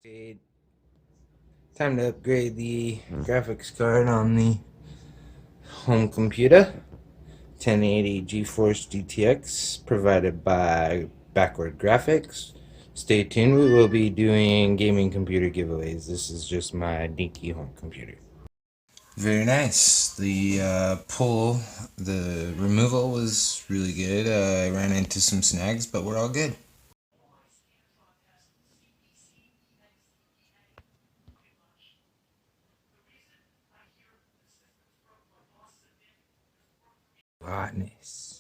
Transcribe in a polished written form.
Okay, time to upgrade the graphics card on the home computer. 1080 GeForce GTX provided by Backward Graphics. Stay tuned, we will be doing gaming computer giveaways. This is just my dinky home computer. Very nice. The removal was really good. I ran into some snags, but we're all good. Hotness.